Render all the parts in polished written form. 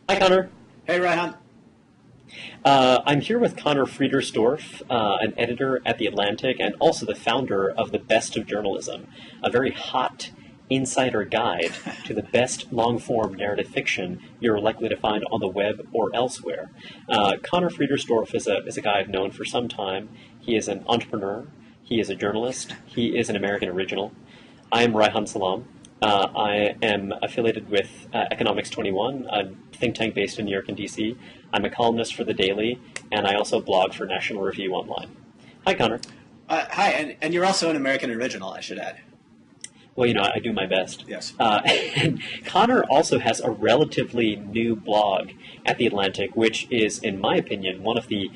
Hi, Connor. Hey, Reihan. I'm here with Conor Friedersdorf, an editor at The Atlantic and also the founder of The Best of Journalism, a very hot insider guide to the best long-form narrative fiction you're likely to find on the web or elsewhere. Conor Friedersdorf is a guy I've known for some time. He is an entrepreneur. He is a journalist. He is an American original. I am Reihan Salam. I am affiliated with Economics 21, a think tank based in New York and DC. I'm a columnist for The Daily, and I also blog for National Review Online. Hi, Connor. Hi, and you're also an American original, I should add. Well, I do my best. Yes. And Connor also has a relatively new blog at The Atlantic, which is, in my opinion, one of the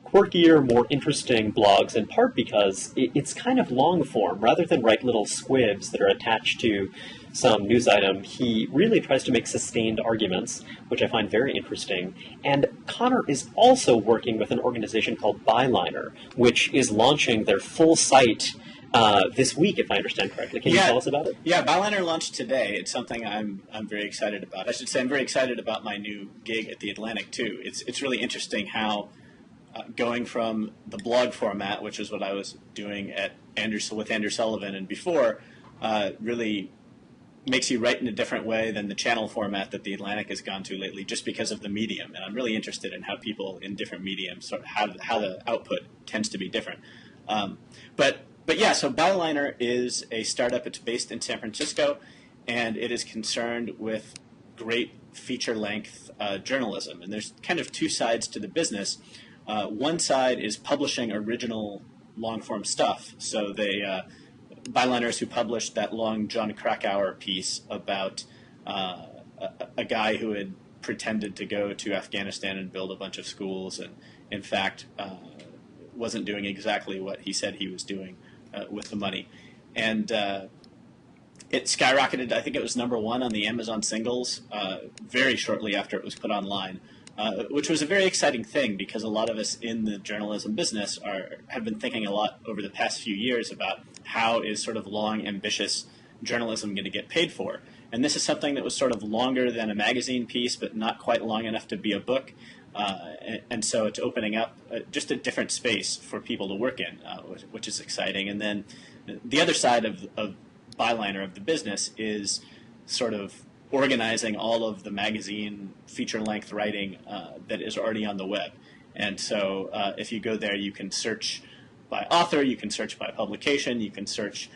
quirkier, more interesting blogs, in part because it's kind of long form. Rather than write little squibs that are attached to some news item, he really tries to make sustained arguments, which I find very interesting. And Connor is also working with an organization called Byliner, which is launching their full site this week, if I understand correctly. Can you tell us about it? Yeah, Byliner launched today. It's something I'm very excited about. I should say I'm very excited about my new gig at The Atlantic, too. It's really interesting how going from the blog format, which is what I was doing with Andrew Sullivan and before, really makes you write in a different way than the channel format that The Atlantic has gone to lately, just because of the medium. And I'm really interested in how people in different mediums, how the output tends to be different. But yeah, so Byliner is a startup. It's based in San Francisco, and it is concerned with great feature-length journalism. And there's kind of two sides to the business. One side is publishing original long-form stuff. So Byliners who published that long John Krakauer piece about a guy who had pretended to go to Afghanistan and build a bunch of schools, and in fact wasn't doing exactly what he said he was doing with the money. And it skyrocketed. I think it was #1 on the Amazon singles very shortly after it was put online. Which was a very exciting thing, because a lot of us in the journalism business have been thinking a lot over the past few years about how is sort of long, ambitious journalism going to get paid for. And this is something that was sort of longer than a magazine piece, but not quite long enough to be a book. And so it's opening up just a different space for people to work in, which is exciting. And then the other side of Byliner, of the business, is sort of organizing all of the magazine feature-length writing that is already on the web. And so if you go there, you can search by author, you can search by publication, you can search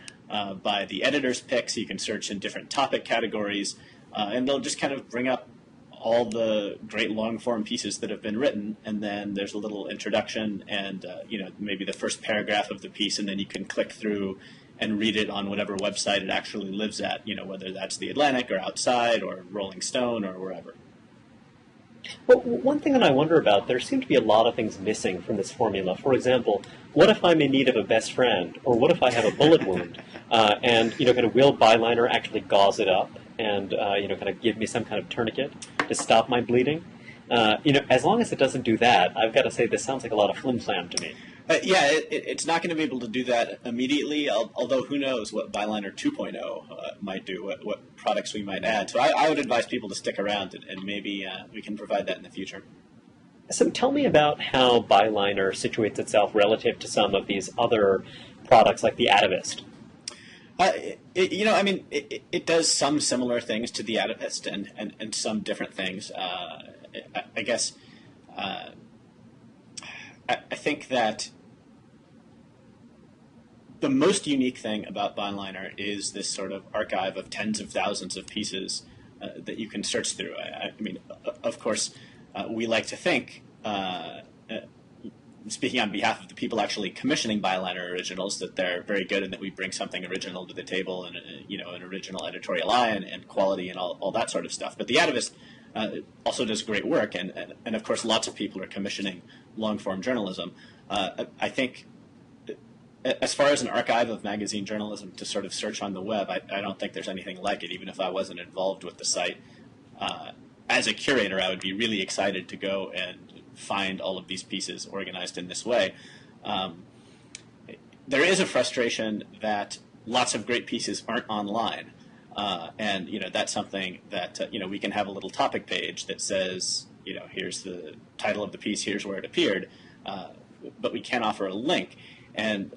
by the editor's picks, you can search in different topic categories, and they'll just kind of bring up all the great long-form pieces that have been written, and then there's a little introduction and maybe the first paragraph of the piece, and then you can click through and read it on whatever website it actually lives at, whether that's The Atlantic or Outside or Rolling Stone or wherever. Well, one thing that I wonder about, there seem to be a lot of things missing from this formula. For example, what if I'm in need of a best friend? Or what if I have a bullet wound? And kind of will Byliner actually gauze it up and, kind of give me some kind of tourniquet to stop my bleeding? As long as it doesn't do that, I've got to say this sounds like a lot of flim-flam to me. It's not going to be able to do that immediately, although who knows what Byliner 2.0 might do, what products we might add. So I would advise people to stick around, and maybe we can provide that in the future. So tell me about how Byliner situates itself relative to some of these other products like The Atavist. It does some similar things to The Atavist and some different things. I guess I think that the most unique thing about Byliner is this sort of archive of tens of thousands of pieces that you can search through. I mean, of course, we like to think, speaking on behalf of the people actually commissioning Byliner originals, that they're very good and that we bring something original to the table and an original editorial eye and quality and all that sort of stuff. But The Atavist also does great work, and of course lots of people are commissioning long-form journalism. I think as far as an archive of magazine journalism to sort of search on the web, I don't think there's anything like it, even if I wasn't involved with the site. As a curator, I would be really excited to go and find all of these pieces organized in this way. There is a frustration that lots of great pieces aren't online. And that's something that we can have a little topic page that says, here's the title of the piece, here's where it appeared, but we can't offer a link. And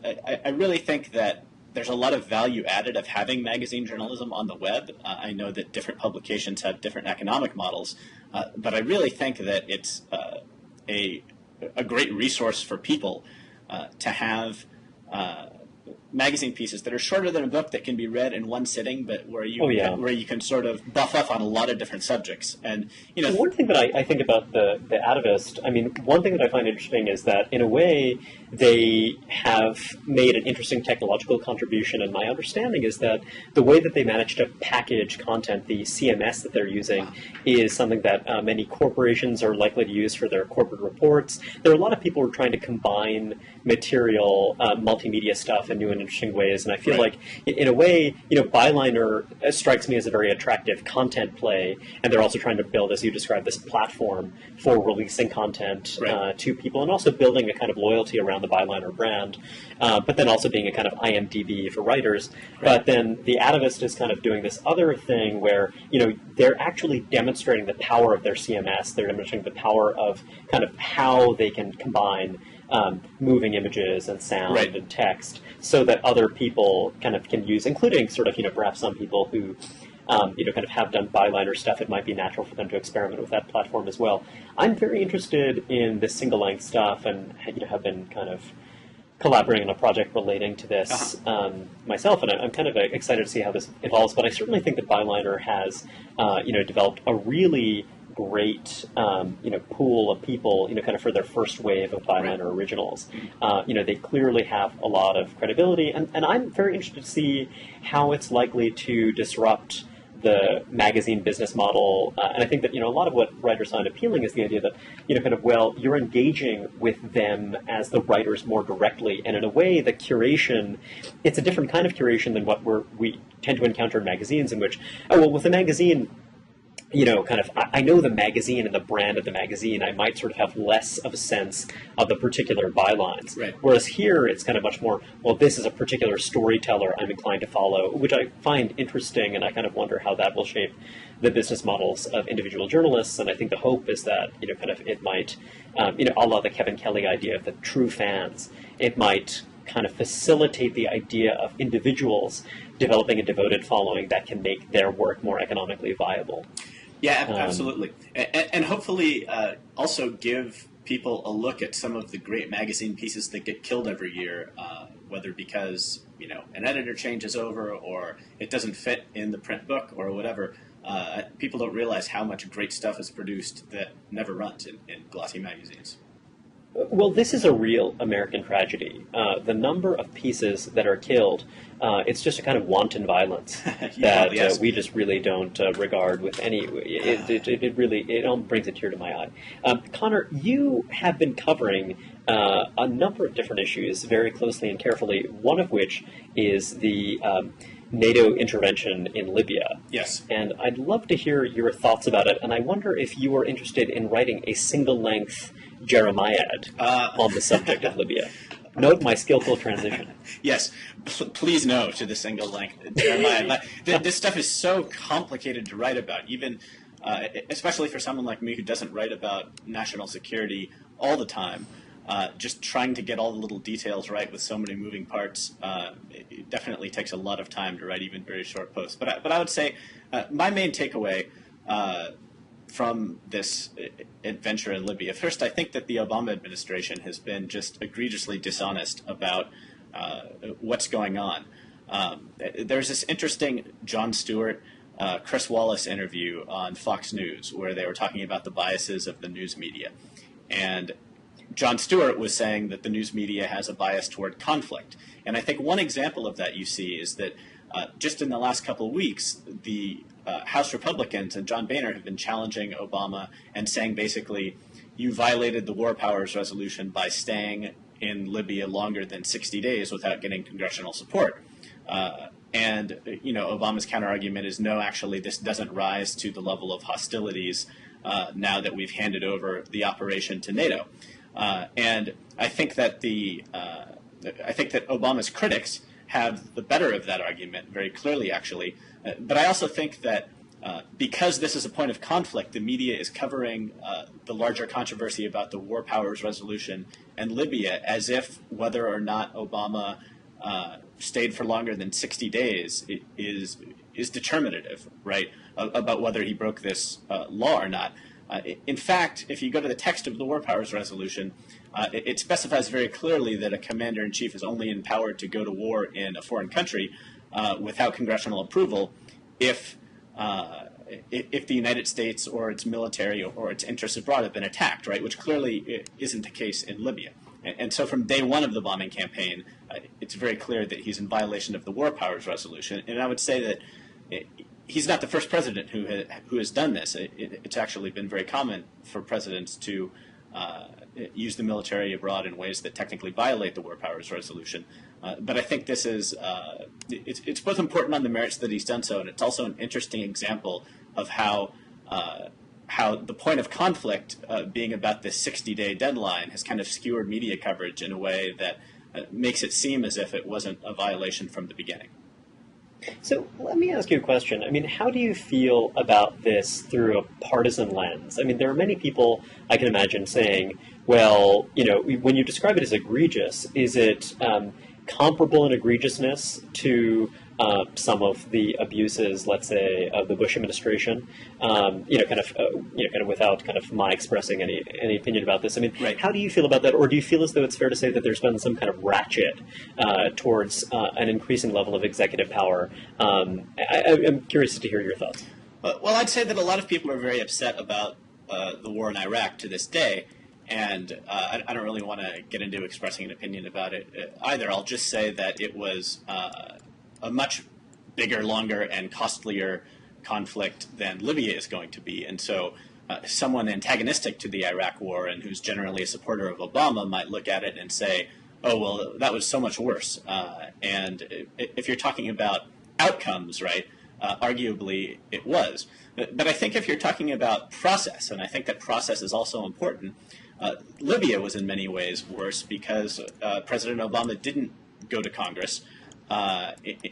I really think that there's a lot of value added of having magazine journalism on the web. I know that different publications have different economic models, but I really think that it's a great resource for people to have magazine pieces that are shorter than a book that can be read in one sitting, but where you can sort of buff up on a lot of different subjects. And one thing that I think about the Atavist, one thing that I find interesting is that in a way they have made an interesting technological contribution, and my understanding is that the way that they manage to package content, the CMS that they're using, is something that many corporations are likely to use for their corporate reports. There are a lot of people who are trying to combine material, multimedia stuff in new and interesting ways, and I feel like in a way, Byliner strikes me as a very attractive content play, and they're also trying to build, as you described, this platform for releasing content to people, and also building a kind of loyalty around the Byliner brand, but then also being a kind of IMDb for writers. But then the Atavist is kind of doing this other thing where, they're actually demonstrating the power of their CMS, they're demonstrating the power of kind of how they can combine moving images and sound and text, so that other people kind of can use, including sort of, perhaps some people who, kind of have done Byliner stuff. It might be natural for them to experiment with that platform as well. I'm very interested in the single-length stuff, and have been kind of collaborating on a project relating to this myself, and I'm kind of excited to see how this evolves. But I certainly think that Byliner has, developed a really great, pool of people, kind of for their first wave of Byliner originals. They clearly have a lot of credibility, and I'm very interested to see how it's likely to disrupt the magazine business model. And I think that, a lot of what writers find appealing is the idea that, you're engaging with them as the writers more directly. And in a way, the curation, it's a different kind of curation than what we tend to encounter in magazines, in which, with a magazine, I know the magazine and the brand of the magazine, I might sort of have less of a sense of the particular bylines. Whereas here, it's kind of much more, this is a particular storyteller I'm inclined to follow, which I find interesting, and I kind of wonder how that will shape the business models of individual journalists. And I think the hope is that, it might, a la the Kevin Kelly idea of the true fans, it might kind of facilitate the idea of individuals developing a devoted following that can make their work more economically viable. Yeah, absolutely. And hopefully also give people a look at some of the great magazine pieces that get killed every year, whether because, an editor changes over or it doesn't fit in the print book or whatever. People don't realize how much great stuff is produced that never runs in glossy magazines. Well, this is a real American tragedy. The number of pieces that are killed, it's just a kind of wanton violence that we just really don't regard with any. It almost brings a tear to my eye. Conor, you have been covering a number of different issues very closely and carefully. One of which is the NATO intervention in Libya. Yes. And I'd love to hear your thoughts about it. And I wonder if you are interested in writing a single-length Jeremiad on the subject of Libya. Note my skillful transition. Yes, please no to the single-length Jeremiad. This stuff is so complicated to write about, even especially for someone like me who doesn't write about national security all the time. Just trying to get all the little details right with so many moving parts, it definitely takes a lot of time to write even very short posts. But I would say my main takeaway from this adventure in Libya, first, I think that the Obama administration has been just egregiously dishonest about what's going on. There's this interesting Jon Stewart, Chris Wallace interview on Fox News where they were talking about the biases of the news media. And Jon Stewart was saying that the news media has a bias toward conflict. And I think one example of that you see is that just in the last couple of weeks, the House Republicans and John Boehner have been challenging Obama and saying basically, you violated the War Powers Resolution by staying in Libya longer than 60 days without getting congressional support. And Obama's counterargument is, no, actually, this doesn't rise to the level of hostilities now that we've handed over the operation to NATO. And I think that Obama's critics have the better of that argument very clearly, actually. But I also think that because this is a point of conflict, the media is covering the larger controversy about the war powers resolution and Libya as if whether or not Obama stayed for longer than 60 days is determinative, right, about whether he broke this law or not. In fact, if you go to the text of the war powers resolution, it specifies very clearly that a commander-in-chief is only empowered to go to war in a foreign country without congressional approval if the United States or its military or its interests abroad have been attacked, right, which clearly isn't the case in Libya. And so from day one of the bombing campaign, it's very clear that he's in violation of the war powers resolution. And I would say that he's not the first president who has done this. It's actually been very common for presidents to use the military abroad in ways that technically violate the war powers resolution. But I think this is it's both important on the merits that he's done so, and it's also an interesting example of how the point of conflict being about this 60-day deadline has kind of skewered media coverage in a way that makes it seem as if it wasn't a violation from the beginning. So let me ask you a question. I mean, how do you feel about this through a partisan lens? I mean, there are many people, I can imagine, saying, well, when you describe it as egregious, is it comparable in egregiousness to some of the abuses, let's say, of the Bush administration? Kind of without kind of my expressing any opinion about this. I mean, right. How do you feel about that? Or do you feel as though it's fair to say that there's been some kind of ratchet towards an increasing level of executive power? I'm curious to hear your thoughts. Well, I'd say that a lot of people are very upset about the war in Iraq to this day. And I don't really want to get into expressing an opinion about it either. I'll just say that it was a much bigger, longer, and costlier conflict than Libya is going to be. And so someone antagonistic to the Iraq war and who's generally a supporter of Obama might look at it and say, oh, well, that was so much worse. And if you're talking about outcomes, right, arguably it was. But I think if you're talking about process, and I think that process is also important, Libya was in many ways worse because President Obama didn't go to Congress.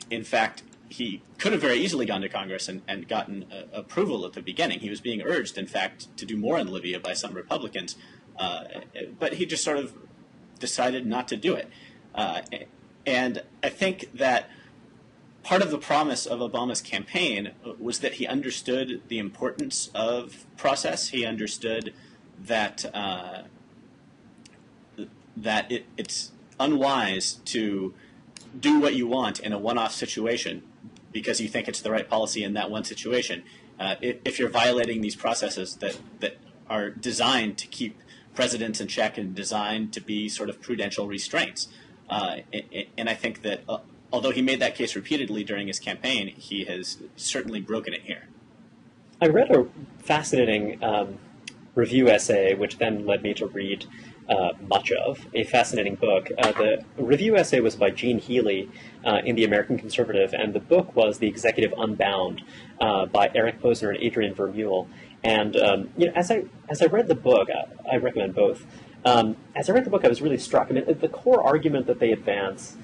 In fact, he could have very easily gone to Congress and gotten approval at the beginning. He was being urged, in fact, to do more in Libya by some Republicans, but he just sort of decided not to do it. And I think that part of the promise of Obama's campaign was that he understood the importance of process. He understood that it's unwise to do what you want in a one-off situation because you think it's the right policy in that one situation. If you're violating these processes that are designed to keep presidents in check and designed to be sort of prudential restraints. And I think that although he made that case repeatedly during his campaign, he has certainly broken it here. I read a fascinating review essay, which then led me to read much of, a fascinating book. The review essay was by Gene Healy in The American Conservative, and the book was The Executive Unbound by Eric Posner and Adrian Vermeule. And as I read the book, I recommend both. As I read the book, I was really struck. I mean, the core argument that they advance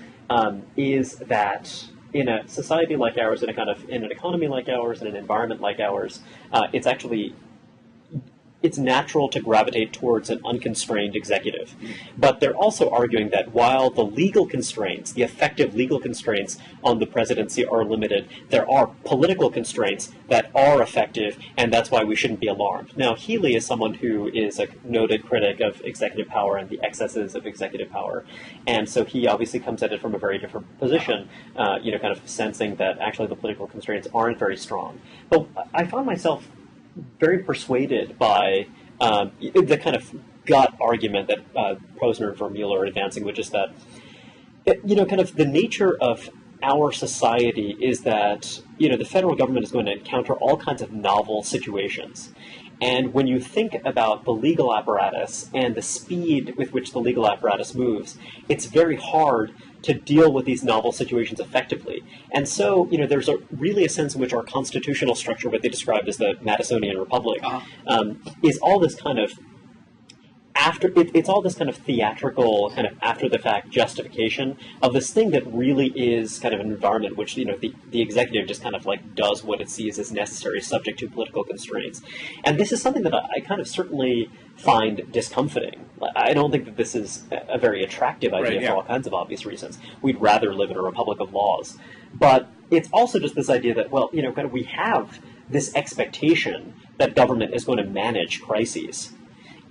is that in a society like ours, in an economy like ours, in an environment like ours, it's natural to gravitate towards an unconstrained executive. But they're also arguing that while the legal constraints, the effective legal constraints on the presidency are limited, there are political constraints that are effective, and that's why we shouldn't be alarmed. Now, Healy is someone who is a noted critic of executive power and the excesses of executive power, and so he obviously comes at it from a very different position, kind of sensing that actually the political constraints aren't very strong. But I found myself very persuaded by the kind of gut argument that Posner and Vermeule are advancing, which is that, kind of the nature of our society is that, the federal government is going to encounter all kinds of novel situations. And when you think about the legal apparatus and the speed with which the legal apparatus moves, it's very hard to deal with these novel situations effectively. And so, there's really a sense in which our constitutional structure, what they described as the Madisonian Republic, is all this kind of it's all this kind of theatrical, kind of after the fact justification of this thing that really is kind of an environment which, the executive just kind of like does what it sees as necessary, subject to political constraints. And this is something that I kind of certainly find discomforting. I don't think that this is a very attractive idea for all kinds of obvious reasons. We'd rather live in a republic of laws. But it's also just this idea that, well, kind of we have this expectation that government is going to manage crises.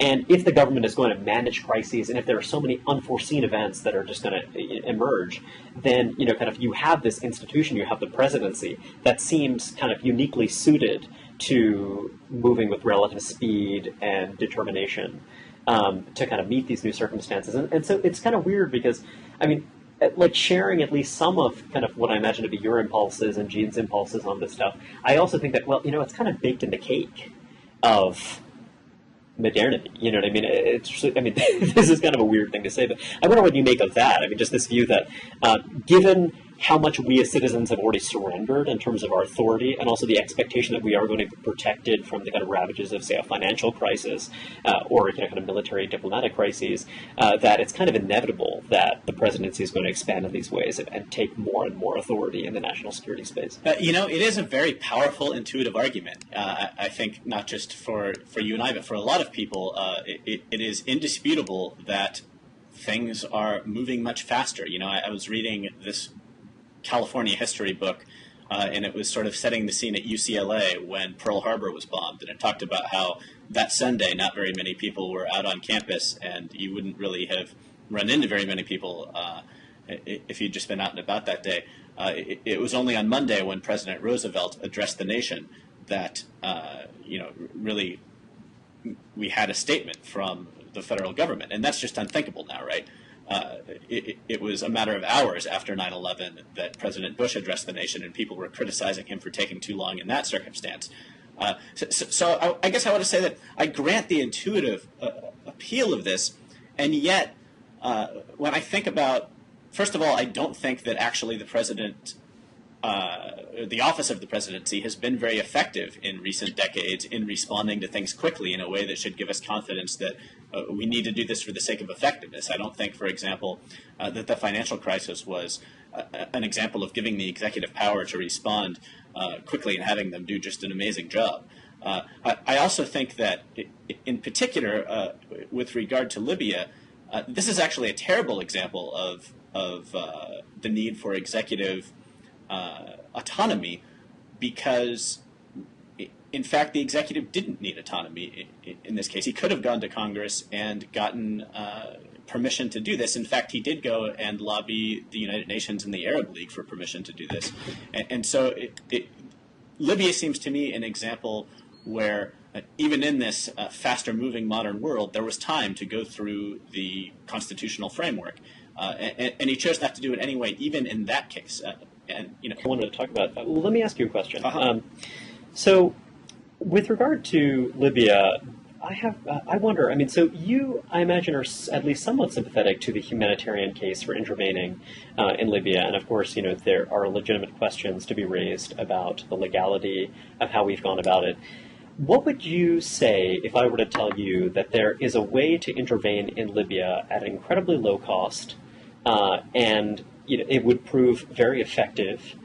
And if the government is going to manage crises, and if there are so many unforeseen events that are just going to emerge, then, kind of you have this institution, you have the presidency that seems kind of uniquely suited to moving with relative speed and determination to kind of meet these new circumstances. And so it's kind of weird because, like sharing at least some of kind of what I imagine to be your impulses and Gene's impulses on this stuff, I also think that, well, it's kind of baked in the cake of modernity. You know what I mean? This is kind of a weird thing to say, but I wonder what you make of that. Just this view that given how much we as citizens have already surrendered in terms of our authority, and also the expectation that we are going to be protected from the kind of ravages of, say, a financial crisis or kind of military diplomatic crises, that it's kind of inevitable that the presidency is going to expand in these ways and take more and more authority in the national security space. It is a very powerful, intuitive argument. I think not just for you and I, but for a lot of people, it is indisputable that things are moving much faster. I was reading this California history book, and it was sort of setting the scene at UCLA when Pearl Harbor was bombed, and it talked about how that Sunday not very many people were out on campus, and you wouldn't really have run into very many people if you'd just been out and about that day. It was only on Monday when President Roosevelt addressed the nation that really we had a statement from the federal government, and that's just unthinkable now, right? It was a matter of hours after 9/11 that President Bush addressed the nation, and people were criticizing him for taking too long in that circumstance. So I guess I want to say that I grant the intuitive appeal of this, and yet when I think about, first of all, I don't think that actually the president, the office of the presidency has been very effective in recent decades in responding to things quickly in a way that should give us confidence that we need to do this for the sake of effectiveness. I don't think, for example, that the financial crisis was an example of giving the executive power to respond quickly and having them do just an amazing job. I also think that, in particular, with regard to Libya, this is actually a terrible example of the need for executive autonomy, because, in fact, the executive didn't need autonomy in this case. He could have gone to Congress and gotten permission to do this. In fact, he did go and lobby the United Nations and the Arab League for permission to do this. And so Libya seems to me an example where even in this faster-moving modern world, there was time to go through the constitutional framework. And he chose not to do it anyway, even in that case. I wanted to talk about that. Well, let me ask you a question. So, with regard to Libya, I wonder. So you, I imagine, are at least somewhat sympathetic to the humanitarian case for intervening in Libya, and of course, there are legitimate questions to be raised about the legality of how we've gone about it. What would you say if I were to tell you that there is a way to intervene in Libya at an incredibly low cost, and it would prove very effective,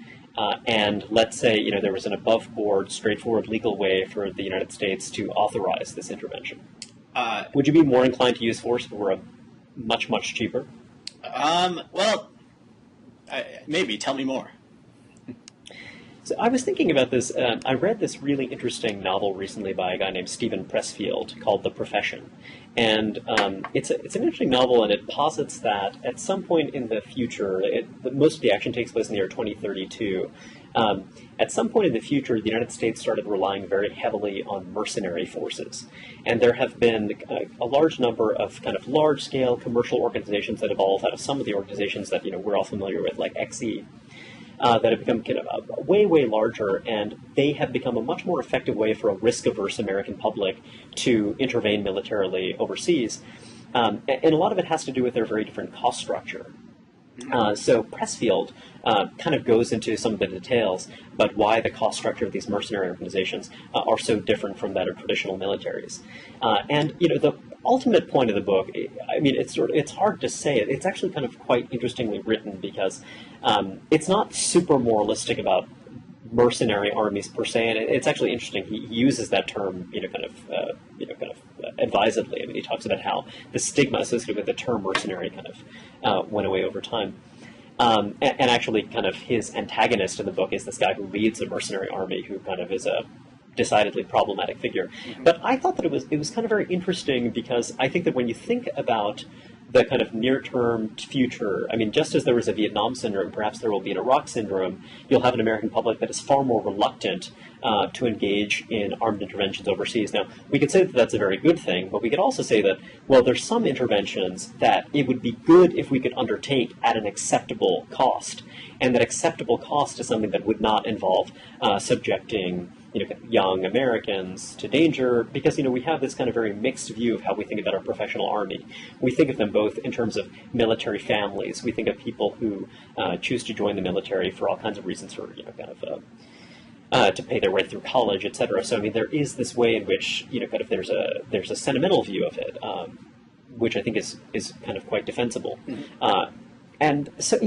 and let's say there was an above-board, straightforward legal way for the United States to authorize this intervention? Would you be more inclined to use force if it were much, much cheaper? Well, maybe. Tell me more. So I was thinking about this. I read this really interesting novel recently by a guy named Stephen Pressfield called The Profession. And it's an interesting novel, and it posits that at some point in the future, most of the action takes place in the year 2032. At some point in the future, the United States started relying very heavily on mercenary forces. And there have been a large number of kind of large-scale commercial organizations that evolved out of some of the organizations that we're all familiar with, like XE. That have become kind of way, way larger, and they have become a much more effective way for a risk-averse American public to intervene militarily overseas. And a lot of it has to do with their very different cost structure. So Pressfield kind of goes into some of the details about why the cost structure of these mercenary organizations are so different from that of traditional militaries. And ultimate point of the book, I mean, it's hard to say. It's actually kind of quite interestingly written because it's not super moralistic about mercenary armies per se, and it's actually interesting. He uses that term, advisedly. I mean, he talks about how the stigma associated with the term mercenary kind of went away over time. And actually, kind of his antagonist in the book is this guy who leads a mercenary army, who kind of is a decidedly problematic figure. Mm-hmm. But I thought that it was kind of very interesting because I think that when you think about the kind of near-term future, I mean, just as there was a Vietnam syndrome, perhaps there will be an Iraq syndrome. You'll have an American public that is far more reluctant to engage in armed interventions overseas. Now, we could say that that's a very good thing, but we could also say that, well, there's some interventions that it would be good if we could undertake at an acceptable cost. And that acceptable cost is something that would not involve subjecting young Americans to danger, because, we have this kind of very mixed view of how we think about our professional army. We think of them both in terms of military families. We think of people who choose to join the military for all kinds of reasons, for, to pay their way through college, etc. So, I mean, there is this way in which, there's a sentimental view of it, which I think is kind of quite defensible. Mm-hmm. And so,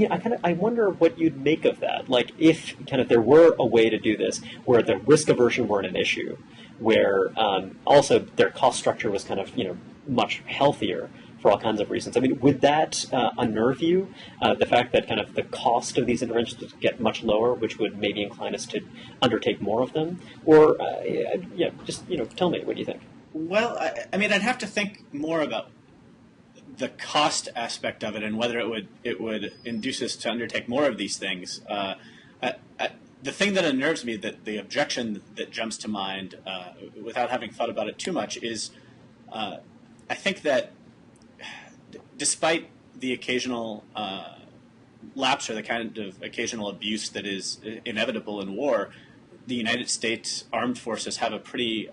I wonder what you'd make of that. Like, if kind of there were a way to do this where the risk aversion weren't an issue, where also their cost structure was kind of, much healthier for all kinds of reasons. I mean, would that unnerve you? The fact that kind of the cost of these interventions would get much lower, which would maybe incline us to undertake more of them? Or, tell me, what do you think? Well, I mean, I'd have to think more about the cost aspect of it and whether it would induce us to undertake more of these things. The thing that unnerves me, that the objection that jumps to mind, without having thought about it too much, is I think that despite the occasional lapse or the kind of occasional abuse that is inevitable in war, the United States Armed Forces have a pretty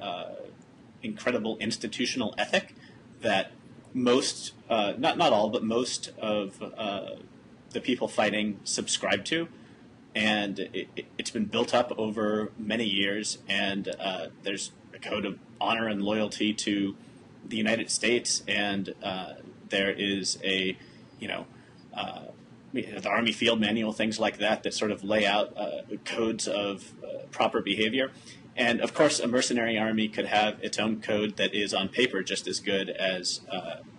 incredible institutional ethic that most, not all, but most of the people fighting subscribe to, and it's been built up over many years, and there's a code of honor and loyalty to the United States, and there is the Army Field Manual, things like that sort of lay out codes of proper behavior. And, of course, a mercenary army could have its own code that is on paper just as good as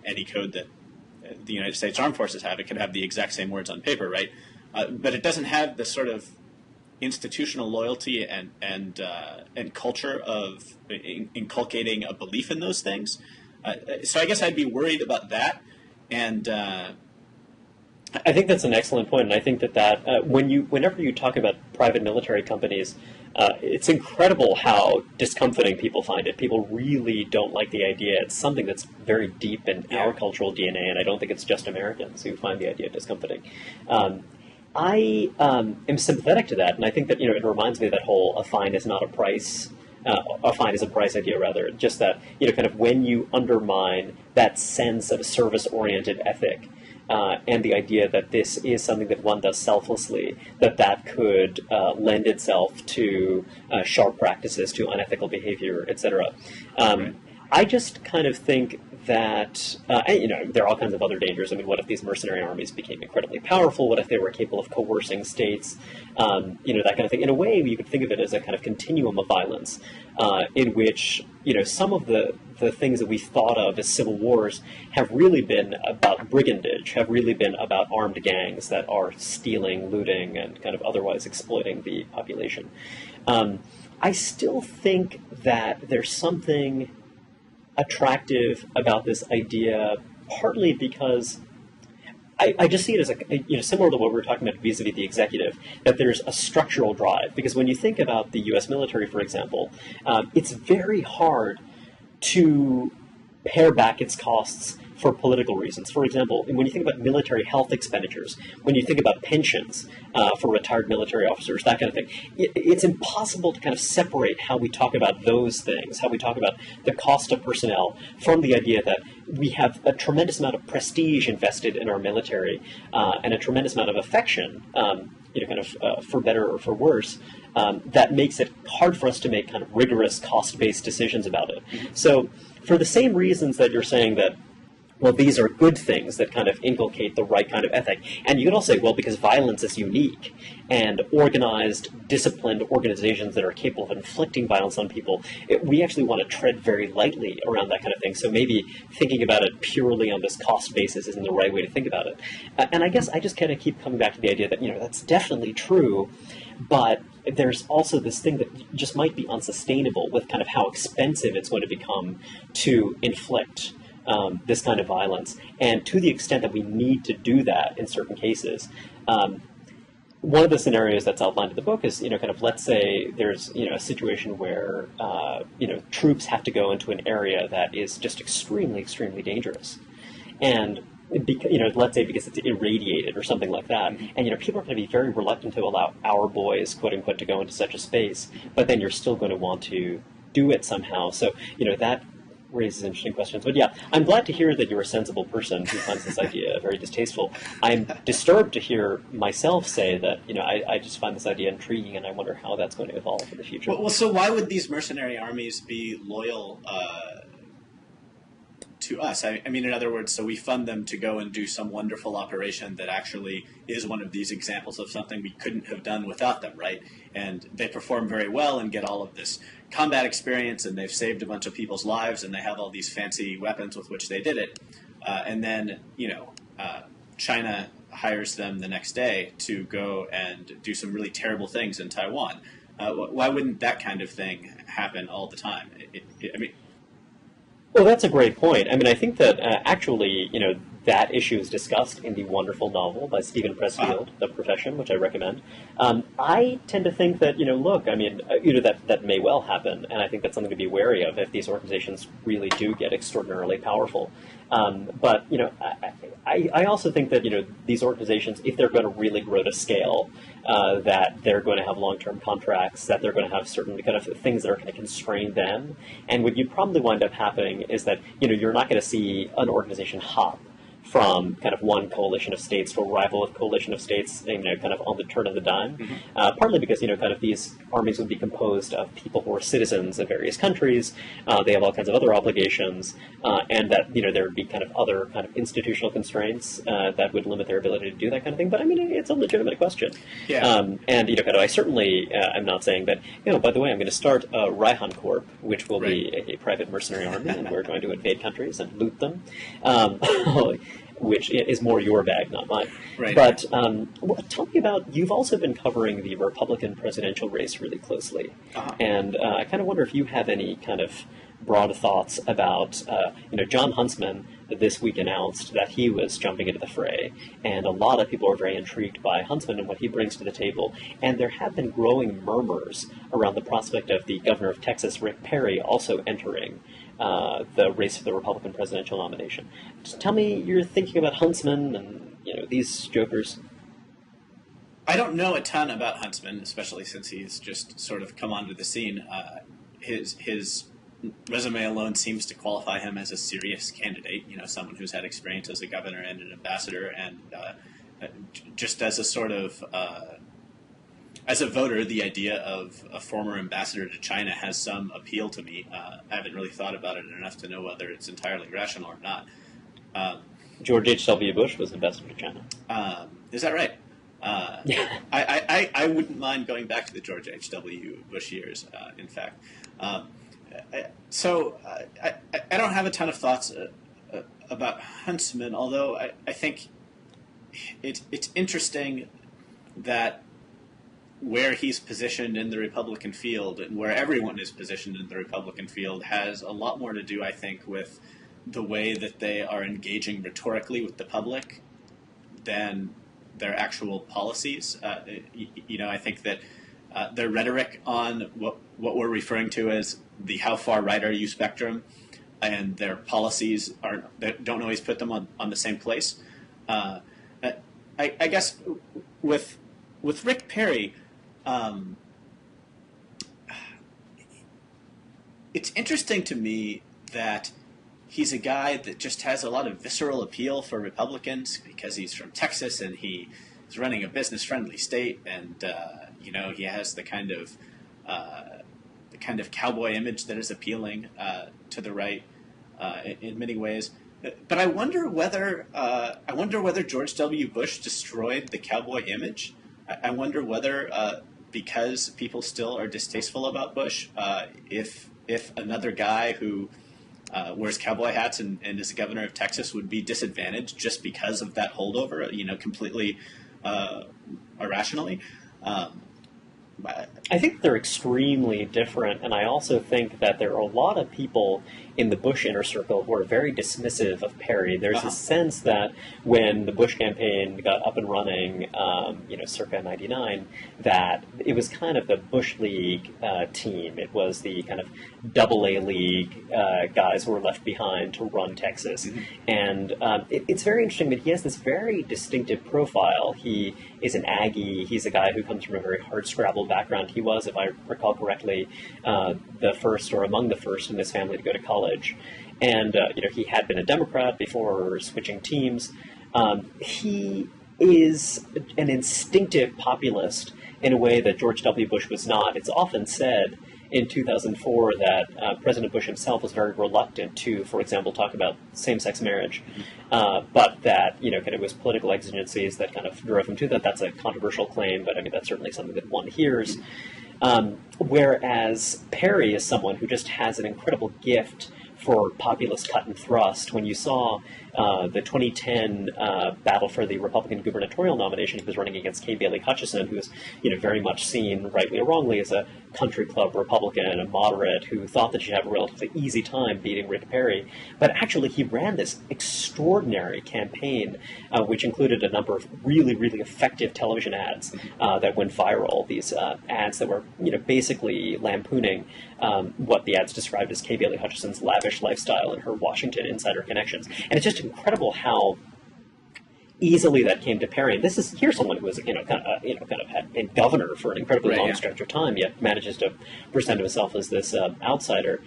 any code that the United States Armed Forces have. It could have the exact same words on paper, right? But it doesn't have the sort of institutional loyalty and culture of inculcating a belief in those things. So I guess I'd be worried about that. And I think that's an excellent point, and I think that whenever you talk about private military companies, it's incredible how discomforting people find it. People really don't like the idea. It's something that's very deep in our cultural DNA, and I don't think it's just Americans who find the idea discomforting. I am sympathetic to that, and I think that it reminds me of that whole a fine is not a price. A fine is a price idea, rather. Just that kind of when you undermine that sense of a service-oriented ethic. And the idea that this is something that one does selflessly, that could lend itself to sharp practices, to unethical behavior, etc. I just kind of think that, there are all kinds of other dangers. I mean, what if these mercenary armies became incredibly powerful? What if they were capable of coercing states? That kind of thing. In a way, you could think of it as a kind of continuum of violence in which, some of the things that we thought of as civil wars have really been about brigandage, have really been about armed gangs that are stealing, looting, and kind of otherwise exploiting the population. I still think that there's something attractive about this idea, partly because I just see it as similar to what we were talking about vis-a-vis the executive, that there's a structural drive. Because when you think about the U.S. military, for example, it's very hard to pare back its costs for political reasons. For example, when you think about military health expenditures, when you think about pensions for retired military officers, that kind of thing, it's impossible to kind of separate how we talk about those things, how we talk about the cost of personnel, from the idea that we have a tremendous amount of prestige invested in our military and a tremendous amount of affection, for better or for worse, that makes it hard for us to make kind of rigorous cost-based decisions about it. So, for the same reasons that you're saying that, well, these are good things that kind of inculcate the right kind of ethic. And you could also say, well, because violence is unique, and organized, disciplined organizations that are capable of inflicting violence on people, we actually want to tread very lightly around that kind of thing. So maybe thinking about it purely on this cost basis isn't the right way to think about it. And I guess I just kind of keep coming back to the idea that, that's definitely true, but there's also this thing that just might be unsustainable with kind of how expensive it's going to become to inflict this kind of violence. And to the extent that we need to do that in certain cases, one of the scenarios that's outlined in the book is, kind of, let's say there's, a situation where, troops have to go into an area that is just extremely, extremely dangerous. And, let's say because it's irradiated or something like that. And, people are going to be very reluctant to allow our boys, quote unquote, to go into such a space. But then you're still going to want to do it somehow. So, that raises interesting questions. But yeah, I'm glad to hear that you're a sensible person who finds this idea very distasteful. I'm disturbed to hear myself say that, I just find this idea intriguing, and I wonder how that's going to evolve in the future. Well, so why would these mercenary armies be loyal to us? I mean, in other words, so we fund them to go and do some wonderful operation that actually is one of these examples of something we couldn't have done without them, right? And they perform very well and get all of this combat experience, and they've saved a bunch of people's lives, and they have all these fancy weapons with which they did it. And then, China hires them the next day to go and do some really terrible things in Taiwan. Why wouldn't that kind of thing happen all the time? Well, that's a great point. I mean, I think that actually, that issue is discussed in the wonderful novel by Stephen Pressfield, The Profession, which I recommend. I tend to think that, look, I mean, that may well happen, and I think that's something to be wary of if these organizations really do get extraordinarily powerful. But, I also think that, these organizations, if they're going to really grow to scale, that they're going to have long-term contracts, that they're going to have certain kind of things that are going to constrain them. And what you probably wind up happening is that, you're not going to see an organization hop from kind of one coalition of states to a rival coalition of states, kind of on the turn of the dime. Partly because, kind of these armies would be composed of people who are citizens of various countries. They have all kinds of other obligations, and that, there would be kind of other kind of institutional constraints that would limit their ability to do that kind of thing. But I mean, it's a legitimate question. Yeah. And, kind of, I certainly am not saying that, by the way, I'm going to start a Reihan Corp, which will be a private mercenary army, and we're going to invade countries and loot them. Which is more your bag, not mine. Right. But tell me about, you've also been covering the Republican presidential race really closely. And I kind of wonder if you have any kind of broad thoughts about, John Huntsman this week announced that he was jumping into the fray. And a lot of people are very intrigued by Huntsman and what he brings to the table. And there have been growing murmurs around the prospect of the governor of Texas, Rick Perry, also entering the race for the Republican presidential nomination. Just tell me your thinking about Huntsman and, these jokers. I don't know a ton about Huntsman, especially since he's just sort of come onto the scene. His resume alone seems to qualify him as a serious candidate, someone who's had experience as a governor and an ambassador, and just as a sort of as a voter, the idea of a former ambassador to China has some appeal to me. I haven't really thought about it enough to know whether it's entirely rational or not. George H.W. Bush was ambassador to China. Is that right? Yeah. I wouldn't mind going back to the George H.W. Bush years, in fact. So I don't have a ton of thoughts about Huntsman, although I think it's interesting that where he's positioned in the Republican field and where everyone is positioned in the Republican field has a lot more to do, I think, with the way that they are engaging rhetorically with the public than their actual policies. I think that their rhetoric on what we're referring to as the how far right are you spectrum and their policies don't always put them on the same place. I guess with Rick Perry, it's interesting to me that he's a guy that just has a lot of visceral appeal for Republicans because he's from Texas and he is running a business-friendly state, and he has the kind of cowboy image that is appealing to the right. in many ways. But I wonder whether George W. Bush destroyed the cowboy image. I wonder whether because people still are distasteful about Bush, if another guy who wears cowboy hats and is the governor of Texas would be disadvantaged just because of that holdover, completely irrationally. I think they're extremely different, and I also think that there are a lot of people in the Bush inner circle who are very dismissive of Perry. There's a sense that when the Bush campaign got up and running, circa '99, that it was kind of the Bush League team. It was the kind of AA League guys who were left behind to run Texas. Mm-hmm. And it's very interesting that he has this very distinctive profile. He is an Aggie. He's a guy who comes from a very hard-scrabble background. He was, if I recall correctly, the first or among the first in his family to go to college. And, he had been a Democrat before switching teams. He is an instinctive populist in a way that George W. Bush was not. It's often said in 2004 that President Bush himself was very reluctant to, for example, talk about same-sex marriage, but that, it was political exigencies that kind of drove him to that. That's a controversial claim, but I mean, that's certainly something that one hears. Whereas Perry is someone who just has an incredible gift for populist cut and thrust. When you saw the 2010 battle for the Republican gubernatorial nomination, he was running against Kay Bailey Hutchison, who was very much seen, rightly or wrongly, as a country club Republican, a moderate who thought that she'd have a relatively easy time beating Rick Perry. But actually, he ran this extraordinary campaign, which included a number of really, really effective television ads that went viral. These ads that were, basically lampooning what the ads described as Kay Bailey Hutchison's lavish lifestyle and her Washington insider connections. And it's just incredible how easily that came to Perry. Here's someone who was, kind of had been governor for an incredibly long stretch of time, yet manages to present himself as this outsider.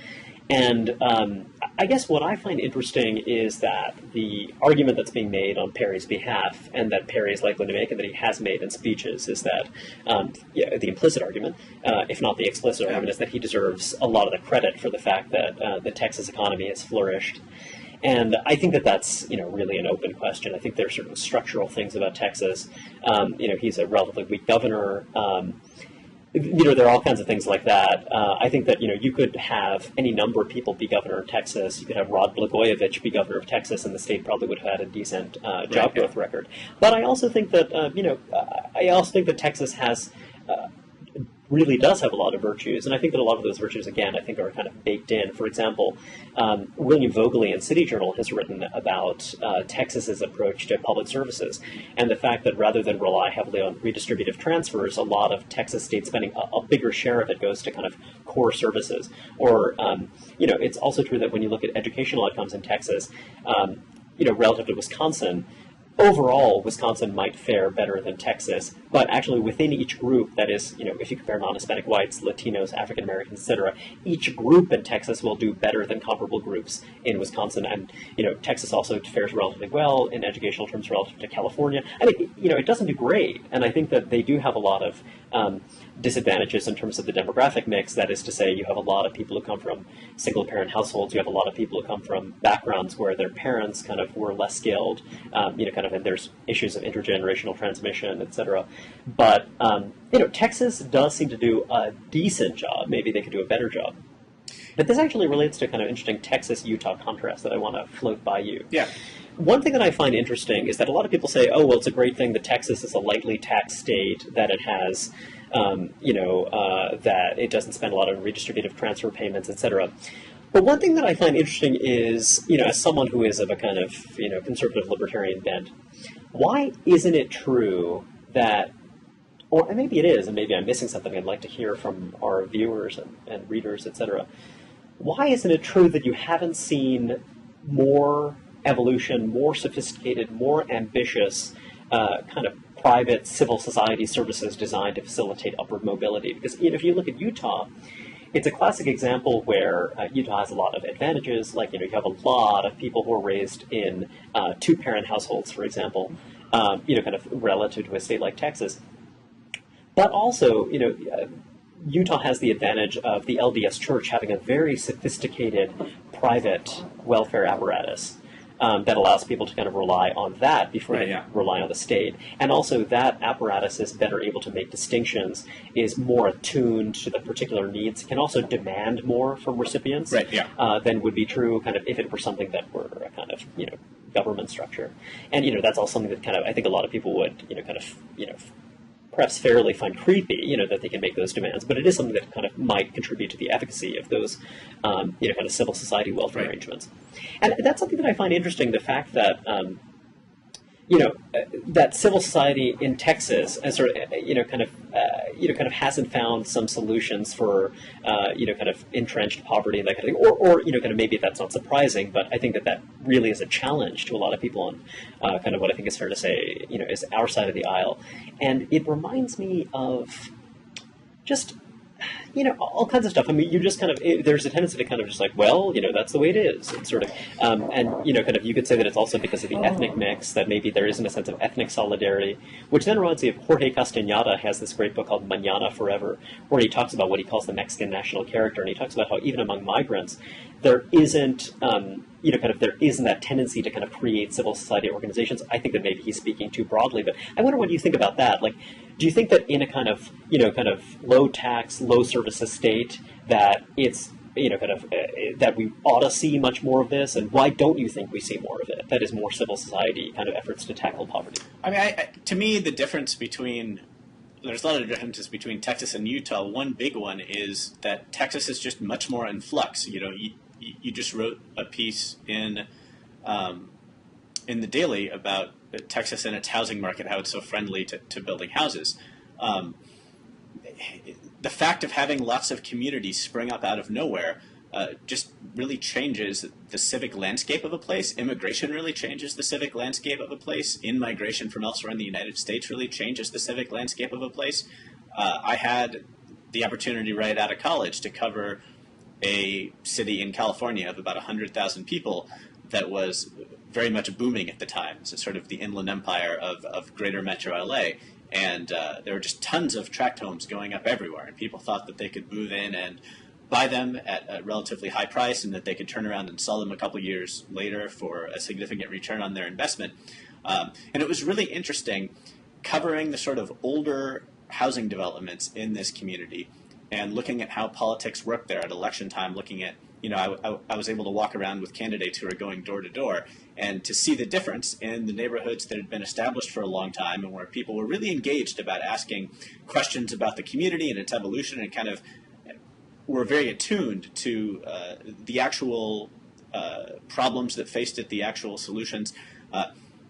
And I guess what I find interesting is that the argument that's being made on Perry's behalf, and that Perry is likely to make, and that he has made in speeches, is that the implicit argument, if not the explicit argument, is that he deserves a lot of the credit for the fact that the Texas economy has flourished. And I think that that's, really an open question. I think there are certain structural things about Texas. He's a relatively weak governor. There are all kinds of things like that. I think that, you could have any number of people be governor of Texas. You could have Rod Blagojevich be governor of Texas, and the state probably would have had a decent job growth record. But I also think that, Texas has really does have a lot of virtues, and I think that a lot of those virtues, again, I think are kind of baked in. For example, William Vogeley in City Journal has written about Texas's approach to public services, and the fact that rather than rely heavily on redistributive transfers, a lot of Texas state spending, a bigger share of it goes to kind of core services. Or, it's also true that when you look at educational outcomes in Texas, relative to Wisconsin, overall, Wisconsin might fare better than Texas, but actually within each group, that is, if you compare non-Hispanic whites, Latinos, African Americans, etc., each group in Texas will do better than comparable groups in Wisconsin. And, Texas also fares relatively well in educational terms relative to California. I mean, it doesn't do great, and I think that they do have a lot of disadvantages in terms of the demographic mix. That is to say, you have a lot of people who come from single-parent households. You have a lot of people who come from backgrounds where their parents kind of were less skilled, and there's issues of intergenerational transmission, etc. But, Texas does seem to do a decent job. Maybe they could do a better job. But this actually relates to kind of interesting Texas-Utah contrast that I want to float by you. Yeah. One thing that I find interesting is that a lot of people say, oh, well, it's a great thing that Texas is a lightly taxed state, that it has, that it doesn't spend a lot on redistributive transfer payments, etc. But one thing that I find interesting is, as someone who is of a kind of, conservative libertarian bent, why isn't it true that, or maybe it is, and maybe I'm missing something I'd like to hear from our viewers and readers, etc. Why isn't it true that you haven't seen more evolution, more sophisticated, more ambitious kind of private civil society services designed to facilitate upward mobility? Because if you look at Utah, it's a classic example where Utah has a lot of advantages. Like, you have a lot of people who are raised in two-parent households, for example, kind of relative to a state like Texas. But also, Utah has the advantage of the LDS Church having a very sophisticated private welfare apparatus that allows people to kind of rely on that before they rely on the state. And also that apparatus is better able to make distinctions, is more attuned to the particular needs, can also demand more from recipients than would be true kind of if it were something that were a kind of, government structure. And, that's all something that kind of, I think a lot of people would, perhaps fairly find creepy, that they can make those demands, but it is something that kind of might contribute to the efficacy of those, kind of civil society welfare arrangements. And that's something that I find interesting, the fact that, that civil society in Texas, sort of, kind of hasn't found some solutions for, kind of entrenched poverty and that kind of thing, or kind of maybe that's not surprising, but I think that really is a challenge to a lot of people on kind of what I think is fair to say, is our side of the aisle. And it reminds me of just, all kinds of stuff. I mean, you just kind of, there's a tendency to kind of just like, well, that's the way it is. It's sort of, and, kind of, you could say that it's also because of the ethnic mix, that maybe there isn't a sense of ethnic solidarity, which then reminds me of Jorge Castañeda has this great book called Mañana Forever, where he talks about what he calls the Mexican national character, and he talks about how even among migrants, there isn't, there isn't that tendency to kind of create civil society organizations. I think that maybe he's speaking too broadly, but I wonder what you think about that. Like, do you think that in a kind of, kind of low tax, low services state that it's, that we ought to see much more of this? And why don't you think we see more of it? That is more civil society kind of efforts to tackle poverty. I mean, to me, the difference between, there's a lot of differences between Texas and Utah. One big one is that Texas is just much more in flux. You just wrote a piece in the Daily about Texas and its housing market, how it's so friendly to building houses. The fact of having lots of communities spring up out of nowhere just really changes the civic landscape of a place. Immigration really changes the civic landscape of a place. In-migration from elsewhere in the United States really changes the civic landscape of a place. I had the opportunity right out of college to cover a city in California of about 100,000 people that was very much booming at the time. So sort of the inland empire of greater metro LA. And there were just tons of tract homes going up everywhere. And people thought that they could move in and buy them at a relatively high price and that they could turn around and sell them a couple years later for a significant return on their investment. And it was really interesting covering the sort of older housing developments in this community and looking at how politics work there at election time, looking at, I was able to walk around with candidates who are going door to door and to see the difference in the neighborhoods that had been established for a long time and where people were really engaged about asking questions about the community and its evolution and kind of were very attuned to the actual problems that faced it, the actual solutions,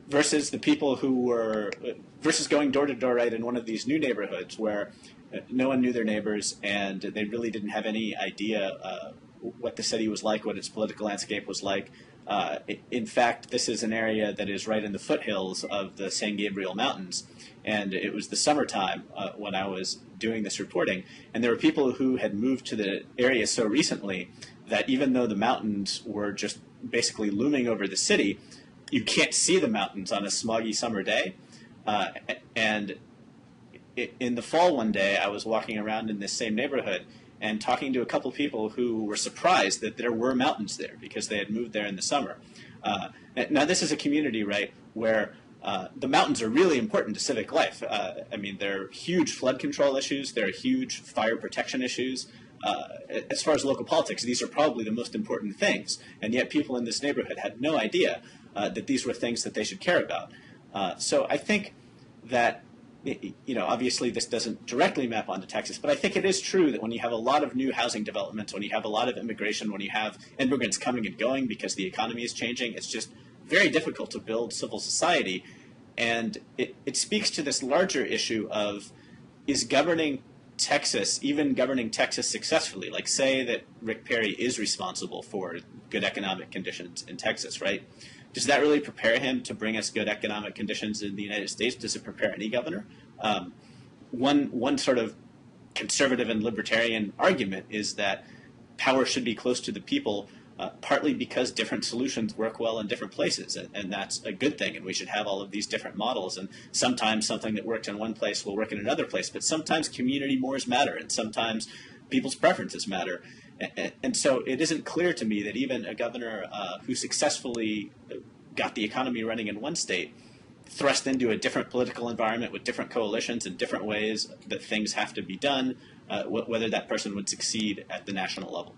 versus the people who were, versus going door to door right in one of these new neighborhoods where no one knew their neighbors and they really didn't have any idea what the city was like, what its political landscape was like. In fact, this is an area that is right in the foothills of the San Gabriel Mountains, and it was the summertime when I was doing this reporting, and there were people who had moved to the area so recently that even though the mountains were just basically looming over the city, you can't see the mountains on a smoggy summer day. And in the fall one day, I was walking around in this same neighborhood and talking to a couple people who were surprised that there were mountains there because they had moved there in the summer. Now, this is a community, right, where the mountains are really important to civic life. I mean, there are huge flood control issues. There are huge fire protection issues. As far as local politics, these are probably the most important things. And yet people in this neighborhood had no idea that these were things that they should care about. So I think that, obviously this doesn't directly map onto Texas, but I think it is true that when you have a lot of new housing developments, when you have a lot of immigration, when you have immigrants coming and going because the economy is changing, it's just very difficult to build civil society. And it speaks to this larger issue of, is governing Texas, even governing Texas successfully, like say that Rick Perry is responsible for good economic conditions in Texas, right? Does that really prepare him to bring us good economic conditions in the United States? Does it prepare any governor? One sort of conservative and libertarian argument is that power should be close to the people, partly because different solutions work well in different places, and that's a good thing, and we should have all of these different models, and sometimes something that works in one place will work in another place, but sometimes community mores matter, and sometimes people's preferences matter. And so it isn't clear to me that even a governor who successfully got the economy running in one state, thrust into a different political environment with different coalitions and different ways that things have to be done, whether that person would succeed at the national level.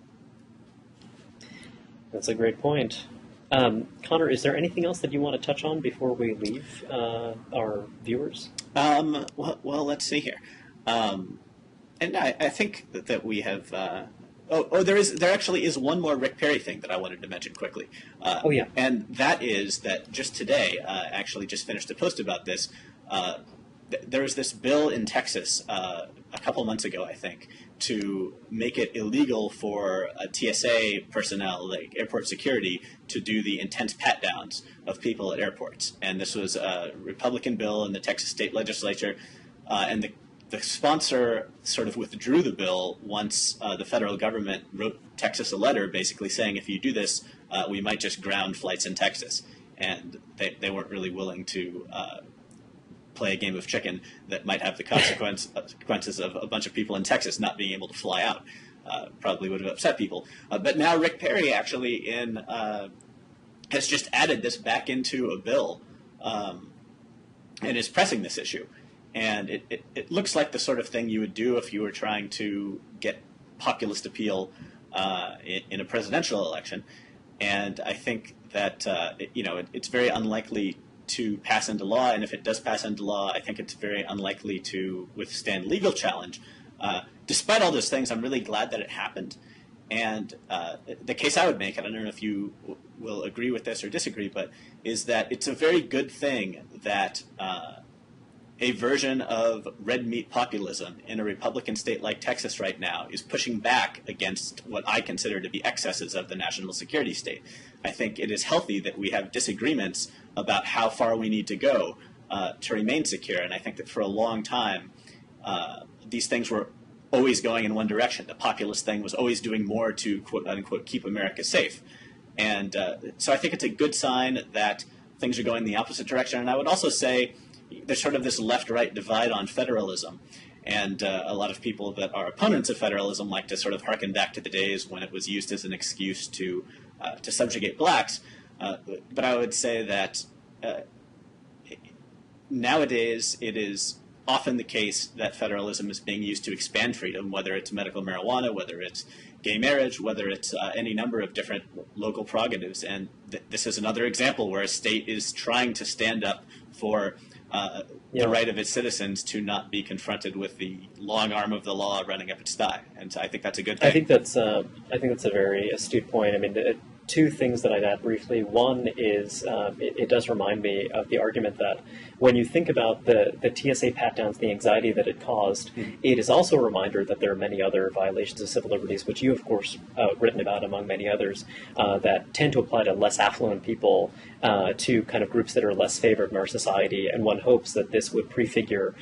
That's a great point. Conor, is there anything else that you want to touch on before we leave our viewers? Well, let's see here. And I think that we have... there actually is one more Rick Perry thing that I wanted to mention quickly. Oh, yeah. And that is that just today, actually just finished a post about this, there was this bill in Texas a couple months ago, I think, to make it illegal for TSA personnel, like airport security, to do the intense pat-downs of people at airports. And this was a Republican bill in the Texas state legislature, and the sponsor sort of withdrew the bill once the federal government wrote Texas a letter basically saying, if you do this, we might just ground flights in Texas. And they weren't really willing to play a game of chicken that might have the consequences of a bunch of people in Texas not being able to fly out. Probably would have upset people. But now Rick Perry actually has just added this back into a bill and is pressing this issue. And it looks like the sort of thing you would do if you were trying to get populist appeal in a presidential election. And I think that it's very unlikely to pass into law. And if it does pass into law, I think it's very unlikely to withstand legal challenge. Despite all those things, I'm really glad that it happened. And the case I would make, and I don't know if you will agree with this or disagree, but is that it's a very good thing that a version of red meat populism in a Republican state like Texas right now is pushing back against what I consider to be excesses of the national security state. I think it is healthy that we have disagreements about how far we need to go to remain secure. And I think that for a long time, these things were always going in one direction. The populist thing was always doing more to, quote unquote, keep America safe. And so I think it's a good sign that things are going the opposite direction. And I would also say there's sort of this left-right divide on federalism. And a lot of people that are opponents of federalism like to sort of harken back to the days when it was used as an excuse to subjugate blacks. But I would say that nowadays it is often the case that federalism is being used to expand freedom, whether it's medical marijuana, whether it's gay marriage, whether it's any number of different local prerogatives. And this is another example where a state is trying to stand up for the right of its citizens to not be confronted with the long arm of the law running up its thigh. And I think that's a good thing. I think that's a very astute point. I mean, two things that I'd add briefly. One is it does remind me of the argument that when you think about the TSA pat-downs, the anxiety that it caused, it is also a reminder that there are many other violations of civil liberties, which you, of course, written about among many others, that tend to apply to less affluent people, to kind of groups that are less favored in our society. And one hopes that this would prefigure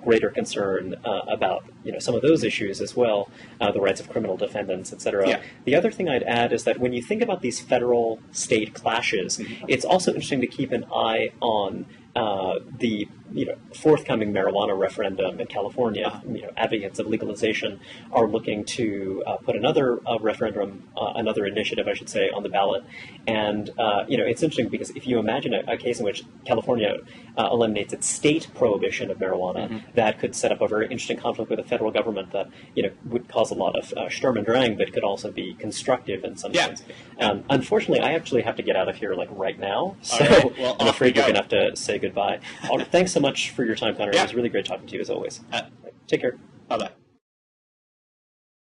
greater concern about some of those issues as well, the rights of criminal defendants, etc. Yeah. The other thing I'd add is that when you think about these federal-state clashes, it's also interesting to keep an eye on the forthcoming marijuana referendum in California. Advocates of legalization are looking to put another referendum, another initiative, I should say, on the ballot. And it's interesting because if you imagine a case in which California eliminates its state prohibition of marijuana, that could set up a very interesting conflict with the federal government that would cause a lot of Sturm und Drang, but could also be constructive in some sense. Unfortunately, I actually have to get out of here right now, so right. Well, I'm afraid we're going to have to say goodbye. Thanks so much for your time, Conor. It was really great talking to you as always. Take care. Bye-bye.